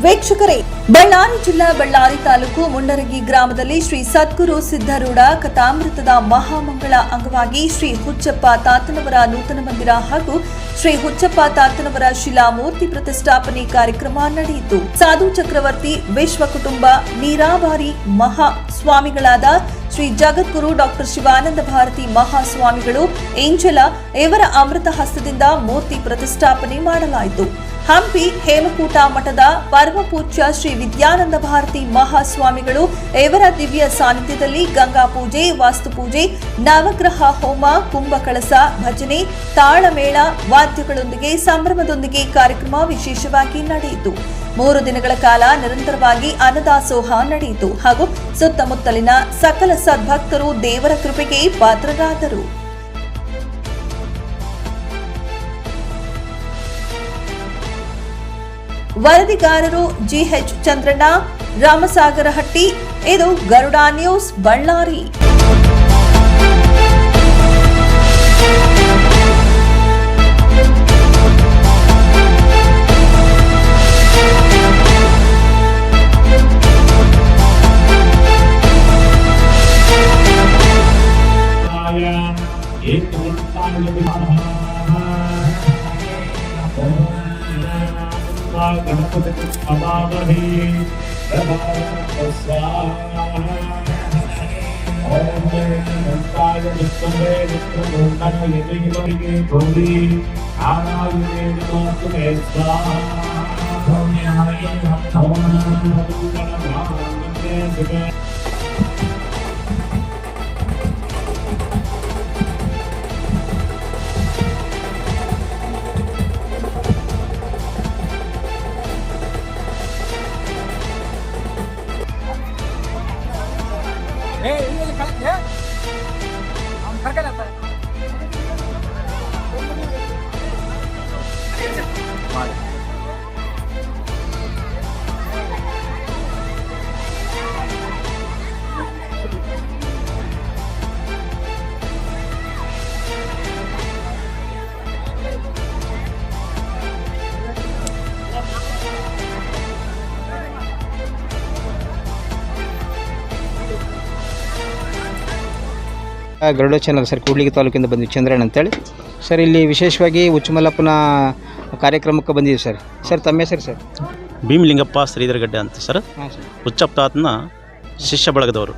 ವೀಕ್ಷಕರೇ, ಬಳ್ಳಾರಿ ಜಿಲ್ಲಾ ಬಳ್ಳಾರಿ ತಾಲೂಕು ಮುಂಡರಗಿ ಗ್ರಾಮದಲ್ಲಿ ಶ್ರೀ ಸದ್ಗುರು ಸಿದ್ಧಾರೂಢ ಕಥಾಮೃತದ ಮಹಾಮಂಗಳ ಅಂಗವಾಗಿ ಶ್ರೀ ಹುಚ್ಚಪ್ಪ ತಾತನವರ ನೂತನ ಮಂದಿರ ಹಾಗೂ ಶ್ರೀ ಹುಚ್ಚಪ್ಪ ತಾತನವರ ಶಿಲಾಮೂರ್ತಿ ಪ್ರತಿಷ್ಠಾಪನೆ ಕಾರ್ಯಕ್ರಮ ನಡೆಯಿತು. ಸಾಧು ಚಕ್ರವರ್ತಿ ವಿಶ್ವ ಕುಟುಂಬ ನೀರಾವರಿ ಮಹಾ ಸ್ವಾಮಿಗಳಾದ ಶ್ರೀ ಜಗದ್ಗುರು ಡಾಕ್ಟರ್ ಶಿವಾನಂದ ಭಾರತಿ ಮಹಾಸ್ವಾಮಿಗಳು ಏಂಜಲ ಇವರ ಅಮೃತ ಹಸ್ತದಿಂದ ಮೂರ್ತಿ ಪ್ರತಿಷ್ಠಾಪನೆ ಮಾಡಲಾಯಿತು. ಹಂಪಿ ಹೇಮಕೂಟ ಮಠದ ಪರಮಪೂಜ್ಯ ಶ್ರೀ ವಿದ್ಯಾನಂದ ಭಾರತಿ ಮಹಾಸ್ವಾಮಿಗಳು ಇವರ ದಿವ್ಯ ಸಾನ್ನಿಧ್ಯದಲ್ಲಿ ಗಂಗಾ ಪೂಜೆ, ವಾಸ್ತುಪೂಜೆ, ನವಗ್ರಹ ಹೋಮ, ಕುಂಭಕಳಸ, ಭಜನೆ, ತಾಳಮೇಳ, ವಾದ್ಯಗಳೊಂದಿಗೆ ಸಂಭ್ರಮದೊಂದಿಗೆ ಕಾರ್ಯಕ್ರಮ ವಿಶೇಷವಾಗಿ ನಡೆಯಿತು. 3 ದಿನಗಳ ಕಾಲ ನಿರಂತರವಾಗಿ ಅನ್ನದಾಸೋಹ ನಡೆಯಿತು ಹಾಗೂ ಸುತ್ತಮುತ್ತಲಿನ ಸಕಲ ಸದ್ಭಕ್ತರು ದೇವರ ಕೃಪೆಗೆ ಪಾತ್ರರಾದರು. ವರದಿಗಾರರು ಜಿಎಚ್ ಚಂದ್ರಣ್ಣ, ರಾಮಸಾಗರಹಟ್ಟಿ. ಇದು ಗರುಡ ನ್ಯೂಸ್ ಬಳ್ಳಾರಿ. गणपति अमामहे ओम नमस्कार विष्णुवे विष्णुलोकनाय देवये गौरी आराधने नमस्ते स्वाहा ओम नमः ಗರುಡ ಚಾನಲ್ ಸರ್, ಕೂಡ್ಲಿಗಿ ತಾಲೂಕಿಂದ ಬಂದಿವಿ. ಚಂದ್ರಣ್ಣ ಅಂತೇಳಿ ಸರ್. ಇಲ್ಲಿ ವಿಶೇಷವಾಗಿ ಹುಚ್ಚಮಲ್ಲಪ್ಪನ ಕಾರ್ಯಕ್ರಮಕ್ಕೆ ಬಂದಿದ್ದೀವಿ ಸರ್. ಸರ್ ತಮ್ಮ ಹೆಸರು ಸರ್? ಭೀಮಲಿಂಗಪ್ಪ ಶ್ರೀಧರಗಡ್ಡೆ ಅಂತ ಸರ್. ಹುಚ್ಚಪ್ಪ ತಾತನ ಶಿಷ್ಯ ಬಳಗದವರು.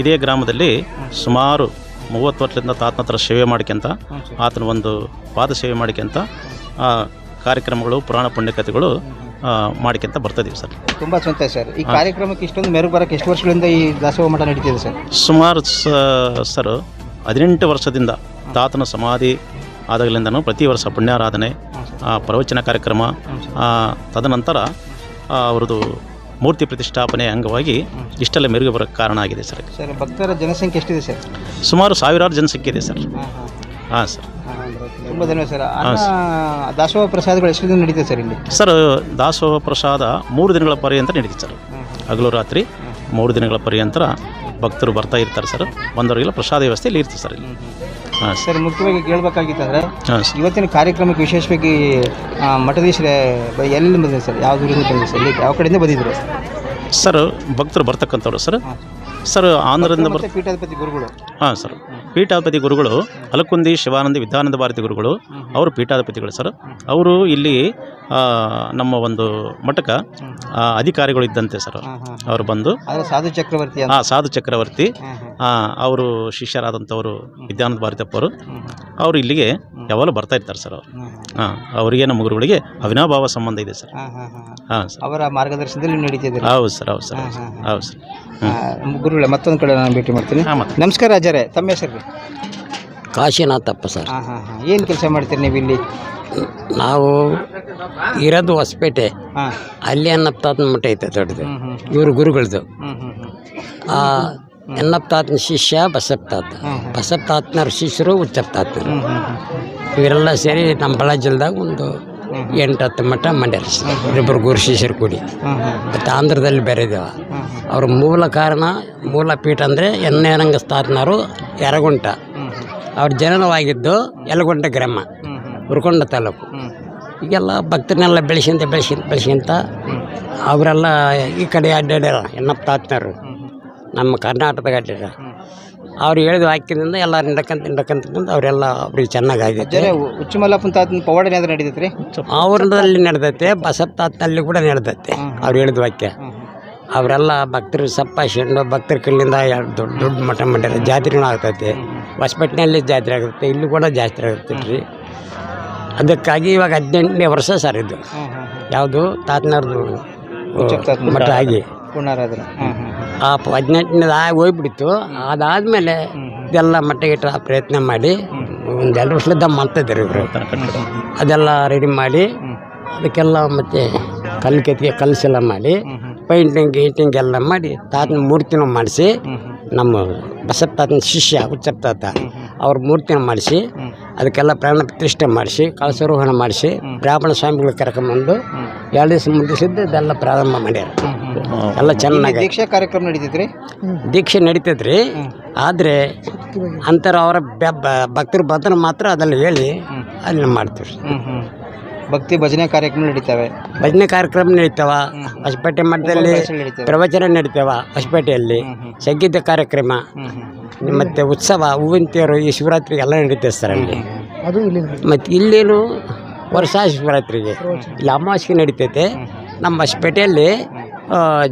ಇದೇ ಗ್ರಾಮದಲ್ಲಿ ಸುಮಾರು 30 ವರ್ಷದಿಂದ ತಾತನ ಹತ್ರ ಸೇವೆ ಮಾಡ್ಕೊಂತ, ಆತನ ಒಂದು ಪಾದ ಸೇವೆ ಮಾಡ್ಕೊಂತ ಕಾರ್ಯಕ್ರಮಗಳು, ಪುರಾಣ ಪುಣ್ಯಕಥೆಗಳು ಮಾಡ್ಕೊಂತ ಬರ್ತಿದ್ದೀವಿ ಸರ್. ತುಂಬ ಸಂತೋಷ ಸರ್. ಈ ಕಾರ್ಯಕ್ರಮಕ್ಕೆ ಇಷ್ಟೊಂದು ಮೆರುಗು ಬರೋಕ್ಕೆ ಎಷ್ಟು ವರ್ಷಗಳಿಂದ ಈ ದಾಸೋಹ ಮಠ ನಡೀತಿದೆ ಸರ್? ಸುಮಾರು ಸರ್ 18 ವರ್ಷದಿಂದ ತಾತನ ಸಮಾಧಿ ಆದಾಗಲಿಂದನೂ ಪ್ರತಿ ವರ್ಷ ಪುಣ್ಯಾರಾಧನೆ, ಪ್ರವಚನ ಕಾರ್ಯಕ್ರಮ, ತದನಂತರ ಅವ್ರದ್ದು ಮೂರ್ತಿ ಪ್ರತಿಷ್ಠಾಪನೆ ಅಂಗವಾಗಿ ಇಷ್ಟೆಲ್ಲ ಮೆರುಗು ಬರೋಕ್ಕೆ ಕಾರಣ ಆಗಿದೆ ಸರ್. ಸರ್ ಭಕ್ತರ ಜನಸಂಖ್ಯೆ ಎಷ್ಟಿದೆ ಸರ್? ಸುಮಾರು 1000 ಜನಸಂಖ್ಯೆ ಇದೆ ಸರ್. ಹಾಂ ಸರ್. ತುಂಬ ಧನ್ಯವಾದ ಸರ್. ದಾಸೋಹ ಪ್ರಸಾದಗಳು ಎಷ್ಟು ದಿನ ನಡೀತದೆ ಸರ್ ಇಲ್ಲಿ? ಸರ್ ದಾಸೋಹ ಪ್ರಸಾದ 3 ದಿನಗಳ ಪರ್ಯಂತ ನಡೀತದೆ ಸರ್. ಹಗಲು ರಾತ್ರಿ 3 ದಿನಗಳ ಪರ್ಯಂತರ ಭಕ್ತರು ಬರ್ತಾ ಇರ್ತಾರೆ ಸರ್. ಬಂದವರಿಗೆಲ್ಲ ಪ್ರಸಾದ ವ್ಯವಸ್ಥೆಯಲ್ಲಿ ಇರ್ತದೆ ಸರ್ ಇಲ್ಲಿ. ಹಾಂ ಸರ್, ಮುಖ್ಯವಾಗಿ ಕೇಳಬೇಕಾಗಿತ್ತಂದ್ರೆ ಇವತ್ತಿನ ಕಾರ್ಯಕ್ರಮಕ್ಕೆ ವಿಶೇಷವಾಗಿ ಮಠಾಧೀಶರೇ ಎಲ್ಲಿ ಬಂದಿದೆ ಸರ್? ಯಾವ ಊರಿಂದ ಬಂದಿದೆ ಸರ್? ಯಾವ ಕಡೆಯಿಂದ ಬಂದಿದ್ರು ಸರ್? ಭಕ್ತರು ಬರ್ತಕ್ಕಂಥವ್ರು ಸರ್. ಸರ್ ಆಂಧ್ರದಿಂದ ಪೀಠಾಧಿಪತಿ ಗುರುಗಳು. ಹಾಂ ಸರ್, ಪೀಠಾಧಿಪತಿ ಗುರುಗಳು ಅಲಕುಂದಿ ಶಿವಾನಂದ ವಿದ್ಯಾನಂದ ಭಾರತಿ ಗುರುಗಳು ಅವರು ಪೀಠಾಧಿಪತಿಗಳು ಸರ್. ಅವರು ಇಲ್ಲಿ ನಮ್ಮ ಒಂದು ಮಠಕ್ಕೆ ಅಧಿಕಾರಿಗಳು ಇದ್ದಂತೆ ಸರ್. ಅವರು ಬಂದು ಸಾಧು ಚಕ್ರವರ್ತಿ ಅವರು ಶಿಷ್ಯರಾದಂಥವರು ವಿದ್ಯಾನಂದ ಭಾರತಪ್ಪವರು ಅವರು ಇಲ್ಲಿಗೆ ಯಾವಾಗಲೂ ಬರ್ತಾ ಇರ್ತಾರೆ ಸರ್. ಅವರು ಅವರಿಗೆ ನಮ್ಮ ಗುರುಗಳಿಗೆ ಅವಿನಾಭಾವ ಸಂಬಂಧ ಇದೆ ಸರ್. ಹಾಂ ಸರ್, ಅವರ ಮಾರ್ಗದರ್ಶನದಲ್ಲಿ ನಡೀತಿದೆ. ಹೌದು ಸರ್, ಹೌದು ಸರ್, ಹೌದು ಸರ್. ಗುರುಗಳೇ, ಮತ್ತೊಂದು ಕಡೆ ನಾನು ಭೇಟಿ ಮಾಡ್ತೀನಿ. ನಮಸ್ಕಾರ ಅಜರೆ, ತಮ್ಮ ಹೆಸರು? ಕಾಶಿನಾಥಪ್ಪ ಸರ್. ಏನು ಕೆಲಸ ಮಾಡ್ತೀರಿ ನೀವು ಇಲ್ಲಿ? ನಾವು ಇರೋದು ಹೊಸಪೇಟೆ. ಅಲ್ಲಿ ಅನ್ನಪ್ತಾತನ ಮಠ ಐತೆ ದೊಡ್ಡದು, ಇವರು ಗುರುಗಳದು. ಅನ್ನಪ್ತಾತನ ಶಿಷ್ಯ ಬಸಪ್ಪ ತಾತ, ಬಸಪ್ಪ ತಾತನವ್ರ ಶಿಷ್ಯರು ಹುಚ್ಚಪ್ಪ ತಾತನರು. ಇವರೆಲ್ಲ ಸೇರಿ ನಮ್ಮ ಬಳ್ಳಾರಿ ಜಿಲ್ಲೆದಾಗ ಒಂದು 8-10 ಮಠ ಮಾಡ್ಯಾರ ಸರ್. ಇಬ್ಬರು ಗುರು ಶಿಷ್ಯರು ಕೂಡಿ. ಮತ್ತು ಆಂಧ್ರದಲ್ಲಿ ಬೇರೆ ಇದ್ದಾವೆ. ಅವ್ರ ಮೂಲ ಕಾರಣ, ಮೂಲ ಪೀಠ ಅಂದರೆ ಎನ್ನೇರಂಗ ಸ್ಥಾಪನರು ಯರಗುಂಟ. ಅವ್ರ ಜನನವಾಗಿದ್ದು ಯಲಗುಂಟ ಗ್ರಾಮ, ಹುರ್ಕೊಂಡ ತಾಲೂಕು. ಈಗೆಲ್ಲ ಭಕ್ತರನ್ನೆಲ್ಲ ಬೆಳೆಸಿಂತ ಅವರೆಲ್ಲ ಈ ಕಡೆ ಅಡ್ಡಾಡ್ಯಾರ ಎನ್ನಪ್ಪ ತಾತನವರು ನಮ್ಮ ಕರ್ನಾಟಕದಾಗ ಅಡ್ಡಾಡ್ಯಾರ. ಅವ್ರು ಹೇಳಿದ ವಾಕ್ಯದಿಂದ ಎಲ್ಲರೂ ನಡ್ಕಂತ ಅವರೆಲ್ಲ ಅವ್ರಿಗೆ ಚೆನ್ನಾಗಾಗೈತೆ. ಹುಚ್ಚು ಮಲ್ಲಪ್ಪನ ತಾತನ ಪವಾಡ ಏನಾದ್ರು ನಡೀತೈತೆ ರೀ? ಅವ್ರದಲ್ಲಿ ನಡೆದೈತೆ, ಬಸಪ್ಪ ತಾತನಲ್ಲಿ ಕೂಡ ನಡೆದೈತೆ ಅವ್ರು ಹೇಳಿದ ವಾಕ್ಯ. ಅವರೆಲ್ಲ ಭಕ್ತರು ಸಪ್ಪಾಸ್ಕೊಂಡು ಭಕ್ತರ ಕಲ್ಲಿಂದ ದೊಡ್ಡ ದೊಡ್ಡ ಮಠ ಮಾಡ್ಯಾರ. ಜಾತ್ರೆನೂ ಆಗ್ತೈತೆ, ಹೊಸಪೇಟೆನಲ್ಲಿ ಜಾತ್ರೆ ಆಗುತ್ತೆ, ಇಲ್ಲಿ ಕೂಡ ಜಾತ್ರೆ ಆಗುತ್ತೆ ರೀ. ಅದಕ್ಕಾಗಿ ಇವಾಗ 18ನೇ ವರ್ಷ ಸರ್ ಇದು ಯಾವುದು ತಾತನವ್ರದ್ದು ಮಠ ಆಗಿ ಆ 18ನೇದು ಹೋಗ್ಬಿಡ್ತು. ಅದಾದಮೇಲೆ ಇದೆಲ್ಲ ಮಟ್ಟ ಗಿಟ್ಟ ಪ್ರಯತ್ನ ಮಾಡಿ ಒಂದು 2 ವರ್ಷದ ಮಾಡ್ತಿದ್ದಾರೆ ಇವರು. ಅದೆಲ್ಲ ರೆಡಿ ಮಾಡಿ ಅದಕ್ಕೆಲ್ಲ ಮತ್ತು ಕಲ್ಸೆಲ್ಲ ಮಾಡಿ ಪೇಂಟಿಂಗ್ ಎಲ್ಲ ಮಾಡಿ ತಾತನ ಮೂರ್ತಿನೂ ಮಾಡಿಸಿ, ನಮ್ಮ ಬಸಪ್ಪ ತಾತನ ಶಿಷ್ಯ ಹುಚ್ಚಪ್ಪ ತಾತ ಅವ್ರ ಮೂರ್ತಿನ ಮಾಡಿಸಿ ಅದಕ್ಕೆಲ್ಲ ಪ್ರಾಣ ಪ್ರತಿಷ್ಠೆ ಮಾಡಿಸಿ ಕಳಸಾರೋಹಣ ಮಾಡಿಸಿ ಬ್ರಾಹ್ಮಣ ಸ್ವಾಮಿಗಳು ಕರ್ಕೊಂಬಂದು 2 ದಿವಸ ಮುಗಿಸಿದ್ದು ಇದೆಲ್ಲ ಪ್ರಾರಂಭ ಮಾಡ್ಯಾರ. ಎಲ್ಲ ಚೆನ್ನಾಗಿ ದೀಕ್ಷಾ ಕಾರ್ಯಕ್ರಮ ನಡೀತೈತ್ರಿ? ದೀಕ್ಷೆ ನಡೀತೈತ್ರಿ. ಆದರೆ ಅಂತರ ಅವರ ಭಕ್ತರು ಬಂದ್ರೆ ಮಾತ್ರ ಅದೆಲ್ಲ ಹೇಳಿ ಅಲ್ಲಿ ಮಾಡ್ತೀವಿ. ಭಕ್ತಿ ಭಜನೆ ಕಾರ್ಯಕ್ರಮ ನಡೀತವೆ, ಭಜನೆ ಕಾರ್ಯಕ್ರಮ ನಡೀತಾವ. ಹೊಸಪೇಟೆ ಮಠದಲ್ಲಿ ಪ್ರವಚನ ನಡೀತಾವ. ಹೊಸಪೇಟೆಯಲ್ಲಿ ಸಂಗೀತ ಕಾರ್ಯಕ್ರಮ ಮತ್ತು ಉತ್ಸವ, ಹೂವಿನ ತೇರು, ಈ ಶಿವರಾತ್ರಿಗೆ ಎಲ್ಲ ನಡೀತದೆ ಸರ್ ಅಲ್ಲಿ. ಮತ್ತು ಇಲ್ಲೇನು ವರ್ಷ ಶಿವರಾತ್ರಿಗೆ ಇಲ್ಲಿ ಅಮಾವಾಸ್ಯೆ ನಡೀತೈತೆ. ನಮ್ಮ ಹೊಸಪೇಟೆಯಲ್ಲಿ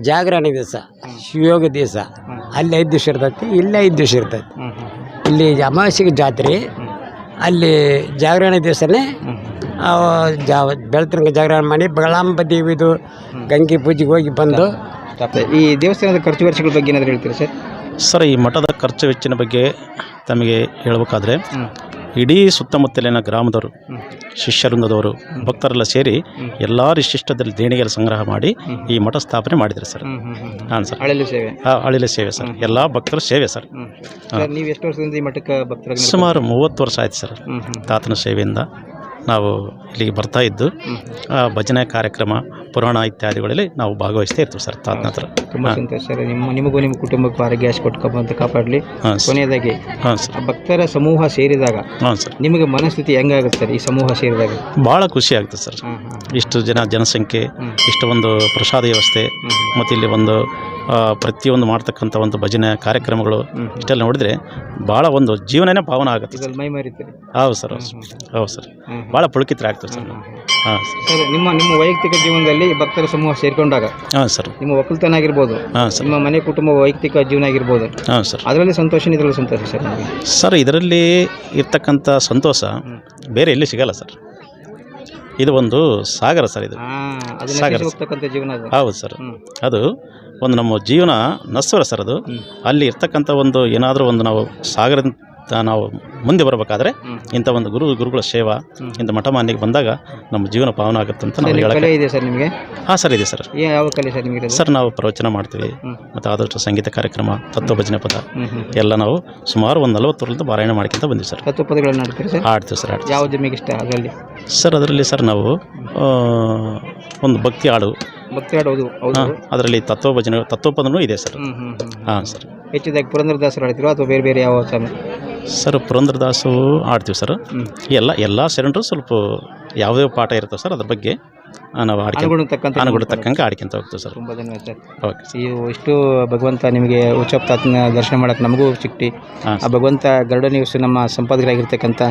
ಜಾಗರಣ ದಿವಸ, ಶಿವಯೋಗ ದಿವಸ ಅಲ್ಲಿ 5 ದಿವಸ ಇರ್ತೈತಿ, ಇಲ್ಲೇ 5 ದಿವಸ ಇರ್ತೈತಿ. ಇಲ್ಲಿ ಅಮಾವಾಸ್ಯೆಗೆ ಜಾತ್ರೆ, ಅಲ್ಲಿ ಜಾಗರಣ ದಿವಸನೇ ಬೆಳತನಕ ಜಾಗರಣ ಮಾಡಿ ಬೆಳಂಬ ದೇವಿದು ಗಂಗೆ ಪೂಜೆಗೆ ಹೋಗಿ ಬಂದು. ಈ ದೇವಸ್ಥಾನದ ಖರ್ಚು ವೆಚ್ಚಗಳ ಬಗ್ಗೆ ಏನಾದರೂ ಹೇಳ್ತೀರಾ ಸರ್? ಸರ್, ಈ ಮಠದ ಖರ್ಚು ವೆಚ್ಚಿನ ಬಗ್ಗೆ ತಮಗೆ ಹೇಳಬೇಕಾದ್ರೆ ಇಡೀ ಸುತ್ತಮುತ್ತಲಿನ ಗ್ರಾಮದವರು, ಶಿಷ್ಯವೃಂದದವರು, ಭಕ್ತರೆಲ್ಲ ಸೇರಿ ಎಲ್ಲ ಶಿಷ್ಟದಲ್ಲಿ ದೇಣಿಗೆಗಳ ಸಂಗ್ರಹ ಮಾಡಿ ಈ ಮಠ ಸ್ಥಾಪನೆ ಮಾಡಿದ್ದಾರೆ ಸರ್. ಹಾಂ ಸರ್, ಅಳಿಲು ಸೇವೆ ಸರ್, ಎಲ್ಲ ಭಕ್ತರ ಸೇವೆ ಸರ್. ನೀವು ಎಷ್ಟು ವರ್ಷದಿಂದ ಈ ಮಠಕ್ಕೆ ಭಕ್ತರಾಗಿ? ಸುಮಾರು 30 ವರ್ಷ ಆಯ್ತು ಸರ್. ತಾತನ ಸೇವೆಯಿಂದ ನಾವು ಇಲ್ಲಿಗೆ ಬರ್ತಾ ಇದ್ದು ಭಜನೆ ಕಾರ್ಯಕ್ರಮ, ಪುರಾಣ ಇತ್ಯಾದಿಗಳಲ್ಲಿ ನಾವು ಭಾಗವಹಿಸ್ತಾ ಇರ್ತೀವಿ ಸರ್ ತಾತನ ಹತ್ರ. ತುಂಬ ಸಂತೋಷ ಸರ್. ನಿಮಗೂ ನಿಮ್ಮ ಕುಟುಂಬಕ್ಕೂ ಆರೋಗ್ಯ ಕೊಟ್ಕೊಂಬಂತ ಕಾಪಾಡಲಿ. ಕೊನೆಯದಾಗಿ ಭಕ್ತರ ಸಮೂಹ ಸೇರಿದಾಗ ನಿಮಗೆ ಮನಸ್ಥಿತಿ ಹೆಂಗಾಗುತ್ತೆ ಸರ್? ಈ ಸಮೂಹ ಸೇರಿದಾಗ ಭಾಳ ಖುಷಿ ಆಗುತ್ತೆ ಸರ್. ಇಷ್ಟು ಜನಸಂಖ್ಯೆ, ಇಷ್ಟು ಒಂದು ಪ್ರಸಾದ ವ್ಯವಸ್ಥೆ, ಮತ್ತು ಇಲ್ಲಿ ಒಂದು ಪ್ರತಿಯೊಂದು ಮಾಡ್ತಕ್ಕಂಥ ಒಂದು ಭಜನೆ ಕಾರ್ಯಕ್ರಮಗಳು ಇಷ್ಟೆಲ್ಲ ನೋಡಿದ್ರೆ ಭಾಳ ಒಂದು ಜೀವನನೇ ಪಾವನ ಆಗುತ್ತೆ ಸರ್. ಮೈ ಮರಿತೀರಿ? ಹೌದು ಸರ್, ಹೌದು ಸರ್, ಭಾಳ ಪುಳಕಿತರಾಗ್ತದೆ ಸರ್. ಹಾಂ ಸರ್, ನಿಮ್ಮ ವೈಯಕ್ತಿಕ ಜೀವನದಲ್ಲಿ ಭಕ್ತರ ಸಮೂಹ ಸೇರಿಕೊಂಡಾಗ ಸರ್, ನಿಮ್ಮ ಒಕ್ಕಲ್ತನ ಆಗಿರ್ಬೋದು, ನಿಮ್ಮ ಮನೆ ಕುಟುಂಬ ವೈಯಕ್ತಿಕ ಜೀವನ ಆಗಿರ್ಬೋದು, ಸರ್, ಅದರಲ್ಲಿ ಸಂತೋಷ, ಇದರಲ್ಲಿ ಸಂತೋಷ ಸರ್ ನಿಮಗೆ? ಸರ್, ಇದರಲ್ಲಿ ಇರ್ತಕ್ಕಂಥ ಸಂತೋಷ ಬೇರೆ ಎಲ್ಲಿ ಸಿಗಲ್ಲ ಸರ್. ಇದು ಒಂದು ಸಾಗರ ಸರ್. ಇದು ಸಾಗರ ಜೀವನ. ಹೌದು ಸರ್, ಅದು ಒಂದು ನಮ್ಮ ಜೀವನ ನಶ್ವರ ಸರ್. ಅದು ಅಲ್ಲಿ ಇರ್ತಕ್ಕಂಥ ಒಂದು ಏನಾದರೂ ಒಂದು ನಾವು ಸಾಗರ ನಾವು ಮುಂದೆ ಬರಬೇಕಾದ್ರೆ ಇಂಥ ಒಂದು ಗುರುಗಳ ಸೇವಾ, ಇಂಥ ಮಠ ಮಾನ್ಯಕ್ಕೆ ಬಂದಾಗ ನಮ್ಮ ಜೀವನ ಪಾವನ ಆಗುತ್ತೆ ಅಂತ ನಾವು ಹೇಳಕ್ಕೆ. ಇದೆ ಸರ್ ನಿಮಗೆ? ಹಾಂ ಸರ್, ಇದೆ ಸರ್. ಯಾವ ಕಲೆ ಸರ್ ನಿಮಗೆ? ಸರ್, ನಾವು ಪ್ರವಚನ ಮಾಡ್ತೀವಿ, ಮತ್ತು ಆದಷ್ಟು ಸಂಗೀತ ಕಾರ್ಯಕ್ರಮ, ತತ್ವ ಭಜನೆ ಪದ ಎಲ್ಲ ನಾವು ಸುಮಾರು ಒಂದು 40 ವರ್ಷದಿಂದ ಪಾರಾಯಣ ಮಾಡ್ಕೊಂತ ಬಂದಿವಿ ಸರ್. ತತ್ವ ಪದಗಳನ್ನು ಆಡ್ತೀವಿ ಸರ್? ಆಡ್ತೀವಿ ಸರ್. ಯಾವ ನಿಮಗೆ ಇಷ್ಟ ಅದರಲ್ಲಿ ಸರ್? ಅದರಲ್ಲಿ ಸರ್ ನಾವು ಒಂದು ಭಕ್ತಿ ಹಾಡು ಅದರಲ್ಲಿ ತತ್ವ ಭಜನೆ, ತತ್ವಪದನೂ ಇದೆ ಸರ್. ಹಾಂ ಸರ್. ಹೆಚ್ಚಿದಾಗಿ ಪುರಂದರದಾಸರು ಆಡ್ತೀರೋ ಅಥವಾ ಬೇರೆ ಬೇರೆ ಯಾವ ಸರ್? ಪುರಂದರದಾಸು ಆಡ್ತೀವಿ ಸರ್. ಎಲ್ಲ ಶರಣರು ಸ್ವಲ್ಪ ಯಾವುದೇ ಪಾಠ ಇರ್ತವೆ ಸರ್, ಅದ್ರ ಬಗ್ಗೆ ನಾವು ಅನುಗುಣ ತಕ್ಕಂಗೆ ಆಡ್ಕೊಂತ ಹೋಗ್ತೀವಿ ಸರ್. ತುಂಬ ಧನ್ಯವಾದ ಸರ್. ಓಕೆ. ಇಷ್ಟು ಭಗವಂತ ನಿಮಗೆ ಹುಚ್ಚಪ್ಪ ತಾತನ ದರ್ಶನ ಮಾಡೋಕ್ಕೆ ನಮಗೂ ಸಿಕ್ತಿ. ಆ ಭಗವಂತ ಗರುಡ ನ್ಯೂಸ್ ನಮ್ಮ ಸಂಪಾದಕರಾಗಿರ್ತಕ್ಕಂಥ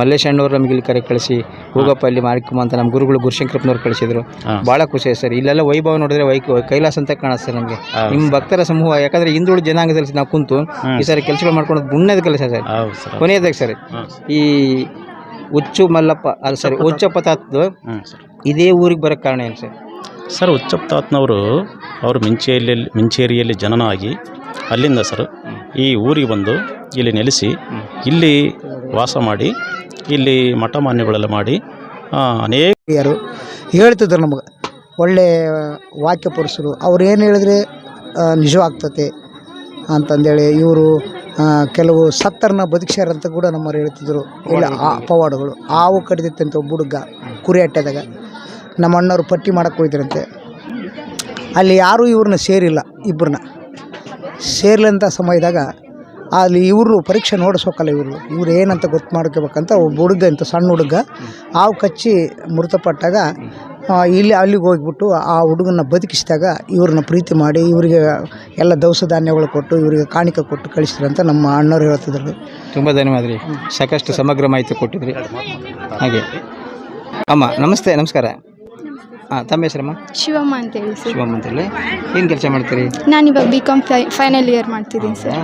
ಮಲ್ಲೇಶ್ ಅಣ್ಣವ್ರು ನಮಗೆ ಇಲ್ಲಿ ಕರೆ ಕಳಿಸಿ ಹೋಗಪ್ಪ ಇಲ್ಲಿ ಮಾಡ್ಕೊಂಬ ಅಂತ ನಮ್ಮ ಗುರುಗಳು ಗುರುಶಂಕರಪ್ಪನವ್ರು ಕಳಿಸಿದ್ರು. ಭಾಳ ಖುಷಿ ಆಯ್ತು ಸರ್. ಇಲ್ಲೆಲ್ಲ ವೈಭವ ನೋಡಿದ್ರೆ ಕೈಲಾಸ ಅಂತ ಕಾಣುತ್ತೆ ಸರ್ ನಮಗೆ. ನಿಮ್ಮ ಭಕ್ತರ ಸಮೂಹ, ಯಾಕಂದರೆ ಹಿಂದುಳಿದ ಜನಾಂಗದಲ್ಲಿ ನಾವು ಕುಂತು ಈ ಸಾರಿ ಕೆಲಸಗಳು ಮಾಡ್ಕೊಂಡು ಪುಣ್ಯದ ಕೆಲಸ ಸರ್. ಕೊನೆಯದಾಗಿ ಸರ್, ಈ ಹುಚ್ಚಪ್ಪ ತಾತದ್ದು ಇದೇ ಊರಿಗೆ ಬರೋಕ್ಕೆ ಕಾರಣ ಏನು ಸರ್? ಸರ್, ಹುಚ್ಚಪ್ಪ ತಾತನವರು ಅವರು ಮಿಂಚೇರಿಯಲ್ಲಿ ಜನನ ಆಗಿ ಅಲ್ಲಿಂದ ಸರ್ ಈ ಊರಿಗೆ ಬಂದು ಇಲ್ಲಿ ನೆಲೆಸಿ ಇಲ್ಲಿ ವಾಸ ಮಾಡಿ ಇಲ್ಲಿ ಮಠ ಮಾನ್ಯಗಳೆಲ್ಲ ಮಾಡಿ ಅನೇಕ ಯಾರು ಹೇಳ್ತಿದ್ರು ನಮಗೆ ಒಳ್ಳೆಯ ವಾಕ್ಯ ಪುರುಷರು. ಅವ್ರು ಏನು ಹೇಳಿದ್ರೆ ನಿಜವಾಗ್ತತೆ ಅಂತಂದೇಳಿ ಇವರು ಕೆಲವು ಸತ್ತರನ್ನ ಬದುಕ್ಸ್ಯಾರಂತ ಕೂಡ ನಮ್ಮವ್ರು ಹೇಳ್ತಿದ್ರು. ಇಲ್ಲ ಪವಾಡಗಳು, ಹಾವು ಕಡಿದೈತೆ ಅಂತ ಒಬ್ಬ ಹುಡುಗ ಕುರಿ ಅಟ್ಟೆದಾಗ ನಮ್ಮ ಅಣ್ಣವ್ರು ಪಟ್ಟಿ ಮಾಡಕ್ಕೆ ಹೋಯ್ತಾರಂತೆ. ಅಲ್ಲಿ ಯಾರೂ ಇವ್ರನ್ನ ಸೇರಿಲ್ಲ. ಇಬ್ಬರನ್ನ ಸೇರ್ಲಂಥ ಸಮಯದಾಗ ಅಲ್ಲಿ ಇವರು ಪರೀಕ್ಷೆ ನೋಡಿಸೋಕಲ್ಲ, ಇವ್ರು ಏನಂತ ಗೊತ್ತು ಮಾಡ್ಕೋಬೇಕಂತ ಒಬ್ಬ ಹುಡುಗ ಅಂತ ಸಣ್ಣ ಹುಡುಗ ಹಾವು ಕಚ್ಚಿ ಮೃತಪಟ್ಟಾಗ ಇಲ್ಲಿ ಅಲ್ಲಿಗೆ ಹೋಗ್ಬಿಟ್ಟು ಆ ಹುಡುಗನ ಬದುಕಿಸಿದಾಗ ಇವ್ರನ್ನ ಪ್ರೀತಿ ಮಾಡಿ ಇವರಿಗೆ ಎಲ್ಲ ದವಸ ಧಾನ್ಯಗಳು ಕೊಟ್ಟು ಇವರಿಗೆ ಕಾಣಿಕೆ ಕೊಟ್ಟು ಕಳಿಸ್ತಾರೆ ಅಂತ ನಮ್ಮ ಅಣ್ಣವ್ರು ಹೇಳ್ತಿದ್ರು. ತುಂಬ ಧನ್ಯವಾದ ರೀ, ಸಾಕಷ್ಟು ಸಮಗ್ರ ಮಾಹಿತಿ ಕೊಟ್ಟಿದ್ರಿ. ಹಾಗೆ ಅಮ್ಮ ನಮಸ್ತೆ, ನಮಸ್ಕಾರ. ಹಾಂ, ತಮ್ಮ ಹೆಸರಮ್ಮ? ಶಿವಮ್ಮ ಅಂತೇಳಿ ಸರ್. ಶಿವಮ್ಮ ಅಂತೇಳಿ. ಏನು ಕೆಲಸ ಮಾಡ್ತೀರಿ? ನಾನಿವಾಗ BCom ಫೈನಲ್ ಇಯರ್ ಮಾಡ್ತಿದ್ದೀನಿ ಸರ್.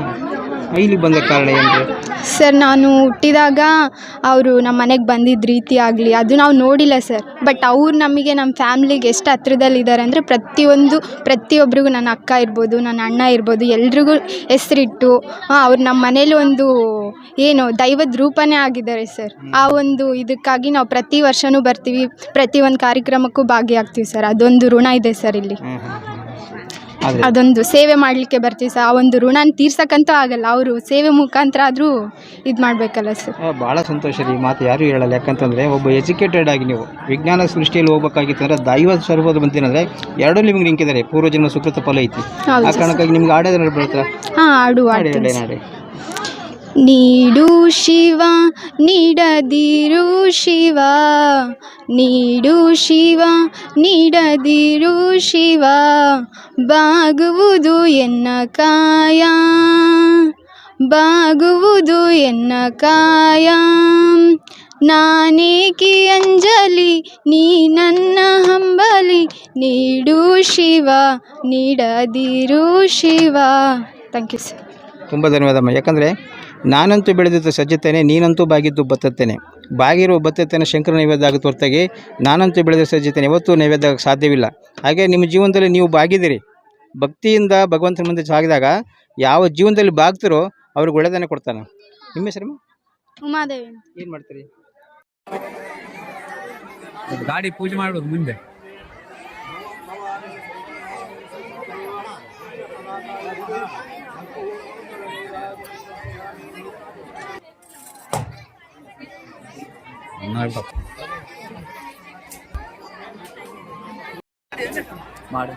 ಇಲ್ಲಿಗೆ ಬಂದ ಕಾರಣ ಏನು? ಸರ್ ನಾನು ಹುಟ್ಟಿದಾಗ ಅವರು ನಮ್ಮ ಮನೆಗೆ ಬಂದಿದ್ದ ರೀತಿ ಆಗಲಿ ಅದು ನಾವು ನೋಡಿಲ್ಲ ಸರ್. ಬಟ್ ಅವ್ರು ನಮಗೆ ನಮ್ಮ ಫ್ಯಾಮ್ಲಿಗೆ ಎಷ್ಟು ಹತ್ರದಲ್ಲಿದ್ದಾರೆ ಅಂದರೆ ಪ್ರತಿಯೊಬ್ಬರಿಗೂ ನನ್ನ ಅಕ್ಕ ಇರ್ಬೋದು, ನನ್ನ ಅಣ್ಣ ಇರ್ಬೋದು, ಎಲ್ರಿಗೂ ಹೆಸರಿಟ್ಟು ಅವ್ರು ನಮ್ಮ ಮನೇಲಿ ಒಂದು ಏನು ದೈವದ ರೂಪನೇ ಆಗಿದ್ದಾರೆ ಸರ್. ಆ ಒಂದು ಇದಕ್ಕಾಗಿ ನಾವು ಪ್ರತಿ ವರ್ಷವೂ ಬರ್ತೀವಿ, ಪ್ರತಿಯೊಂದು ಕಾರ್ಯಕ್ರಮಕ್ಕೂ ಭಾಗಿಯಾಗ್ತೀವಿ ಸರ್. ಅದೊಂದು ಋಣ ಇದೆ ಸರ್ ಇಲ್ಲಿ. ಅದೊಂದು ಸೇವೆ ಮಾಡಲಿಕ್ಕೆ ಬರ್ತೀವಿ ಸರ್. ಆ ಒಂದು ಋಣನ ತೀರ್ಸಕ್ಕಂತೂ ಆಗಲ್ಲ, ಅವರು ಸೇವೆ ಮುಖಾಂತರ ಆದರೂ ಇದು ಮಾಡಬೇಕಲ್ಲ ಸರ್. ಭಾಳ ಸಂತೋಷ ರೀ, ಮಾತು ಯಾರೂ ಹೇಳಲ್ಲ. ಯಾಕಂತಂದರೆ ಒಬ್ಬ ಎಜುಕೇಟೆಡ್ ಆಗಿ ನೀವು ವಿಜ್ಞಾನ ಸೃಷ್ಟಿಯಲ್ಲಿ ಹೋಗ್ಬೇಕಾಗಿತ್ತು ಅಂದರೆ ದೈವ ಸ್ವರೂಪದ ಬಂತೇನಂದರೆ ಎರಡೂ ನಿಮ್ಗೆ ನಿಂಕಿದ್ದಾರೆ, ಪೂರ್ವಜನ್ಮ ಸುಕೃತ ಫಲ ಐತಿ. ಆ ಕಾರಣಕ್ಕಾಗಿ ನಿಮ್ಗೆ ಆಡೋದು ಬರ್ತಾರೆ. ಹಾಂ, ಹಾಡು ನಾಡಿ. ನೀಡು ಶಿವ ನೀಡದಿರು ಶಿವ, ನೀಡು ಶಿವ ನೀಡದಿರು ಶಿವ, ಬಾಗುವುದು ಎನ್ನ ಕಾಯ, ಬಾಗುವುದು ಎನ್ನ ಕಾಯ, ನಾನೇಕೆ ಅಂಜಲಿ ನೀ ನನ್ನ ಹಂಬಲಿ, ನೀಡು ಶಿವ ನೀಡದಿರು ಶಿವ. Thank you sir. ತುಂಬ ಧನ್ಯವಾದಮ್ಮ. ಯಾಕಂದರೆ ನಾನಂತೂ ಬೆಳೆದಿದ್ದು ಸಜ್ಜುತ್ತೇನೆ, ನೀನಂತೂ ಬಾಗಿದ್ದು ಬತ್ತತ್ತೇನೆ. ಬಾಗಿರೋ ಬತ್ತತ್ತೇನೆ ಶಂಕರ ನೈವೇದ್ಯ ಆಗುತ್ತೆ ಹೊರತಾಗಿ ನಾನಂತೂ ಬೆಳೆದ ಸಜ್ಜುತ್ತೇನೆ ಯಾವತ್ತೂ ನೈವೇದ್ಯ ಆಗೋಕ್ಕೆ ಸಾಧ್ಯವಿಲ್ಲ. ಹಾಗೆ ನಿಮ್ಮ ಜೀವನದಲ್ಲಿ ನೀವು ಬಾಗಿದ್ದೀರಿ, ಭಕ್ತಿಯಿಂದ ಭಗವಂತನ ಮುಂದೆ ಸಾಗಿದಾಗ ಯಾವ ಜೀವನದಲ್ಲಿ ಬಾಗ್ತಿರೋ ಅವ್ರಿಗೆ ಒಳ್ಳೆಯದನ್ನೇ ಕೊಡ್ತಾನೆ. ನಿಮ್ಮ ಹೆಸರು? ಉಮಾದೇವಿ. ಏನು ಮಾಡ್ತೀರಿ? ಗಾಡಿ ಪೂಜೆ ಮಾಡೋದು ಮುಂದೆ. ಮಾಡಿ